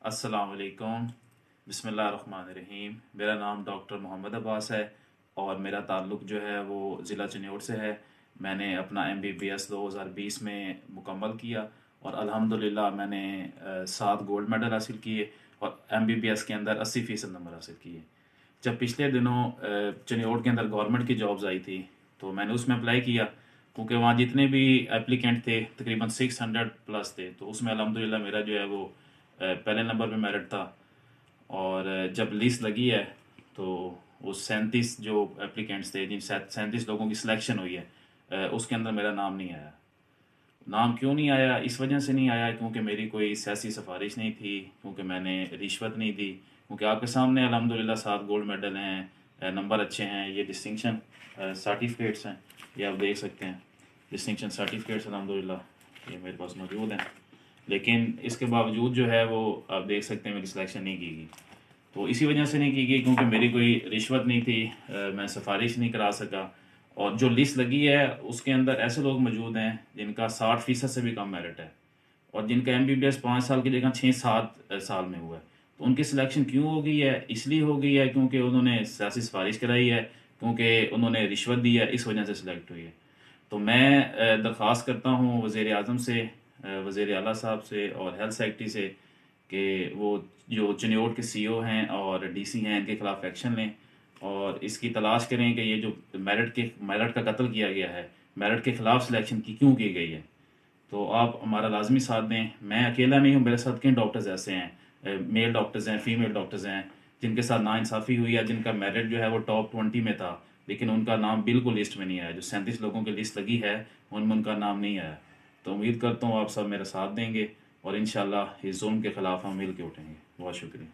अस्सलाम वालेकुम। बिस्मिल्लाहिर्रहमानिर्रहीम। मेरा नाम डॉक्टर मोहम्मद अब्बास है और मेरा ताल्लुक़ जो है वो ज़िला चिन्योट से है। मैंने अपना MBBS 2020 में मुकम्मल किया और अल्हम्दुलिल्लाह मैंने 7 गोल्ड मेडल हासिल किए और MBBS के अंदर 80% नंबर हासिल किए। जब पिछले दिनों चिन्योट के अंदर गवर्नमेंट की जॉब्स आई थी तो मैंने उसमें अप्लाई किया, क्योंकि वहाँ जितने भी एप्लीकेंट थे तकरीबन 600 प्लस थे, तो उसमें अल्हम्दुलिल्लाह मेरा जो है वो पहले नंबर पे मेरिट था। और जब लिस्ट लगी है तो वो 37 जो एप्लीकेंट्स थे, जिन 37 लोगों की सिलेक्शन हुई है, उसके अंदर मेरा नाम नहीं आया। नाम क्यों नहीं आया? इस वजह से नहीं आया क्योंकि मेरी कोई सियासी सिफारिश नहीं थी, क्योंकि मैंने रिश्वत नहीं दी। क्योंकि आपके सामने अल्हम्दुलिल्लाह 7 गोल्ड मेडल हैं, नंबर अच्छे हैं, ये डिस्टिंक्शन सर्टिफिकेट्स हैं, ये आप देख सकते हैं। डिस्टिंक्शन सर्टिफिकेट्स अल्हम्दुलिल्लाह ये मेरे पास मौजूद हैं। लेकिन इसके बावजूद जो है वो आप देख सकते हैं मेरी सिलेक्शन नहीं की गई। तो इसी वजह से नहीं की गई क्योंकि मेरी कोई रिश्वत नहीं थी, मैं सिफारिश नहीं करा सका। और जो लिस्ट लगी है उसके अंदर ऐसे लोग मौजूद हैं जिनका 60% से भी कम मेरिट है और जिनका MBBS 5 साल की जगह 6-7 साल में हुआ है। तो उनकी सिलेक्शन क्यों हो गई है? इसलिए हो गई है क्योंकि उन्होंने सियासी सिफारिश कराई है, क्योंकि उन्होंने रिश्वत दी है, इस वजह से सिलेक्ट हुई है। तो मैं दरख्वास्त करता हूँ वज़ीर आज़म से, वज़ीर आला साहब से और हेल्थ सेक्रेटरी से कि वो जो चिन्योट के CEO हैं और DC हैं, इनके खिलाफ एक्शन लें और इसकी तलाश करें कि ये जो मेरिट का कत्ल किया गया है, मेरिट के खिलाफ सिलेक्शन की क्यों की गई है। तो आप हमारा लाजमी साथ दें। मैं अकेला नहीं हूँ, मेरे साथ कई डॉक्टर्स ऐसे हैं, मेल डॉक्टर्स हैं, फीमेल डॉक्टर्स हैं, जिनके साथ नाइंसाफ़ी हुई है, जिनका मेरिट जो है वो टॉप 20 में था, लेकिन उनका नाम बिल्कुल लिस्ट में नहीं आया। जो 37 लोगों की लिस्ट लगी है उनमें उनका नाम नहीं आया। तो उम्मीद करता हूँ आप सब मेरा साथ देंगे और इंशाल्लाह इस जुल्म के ख़िलाफ़ हम मिल के उठेंगे। बहुत शुक्रिया।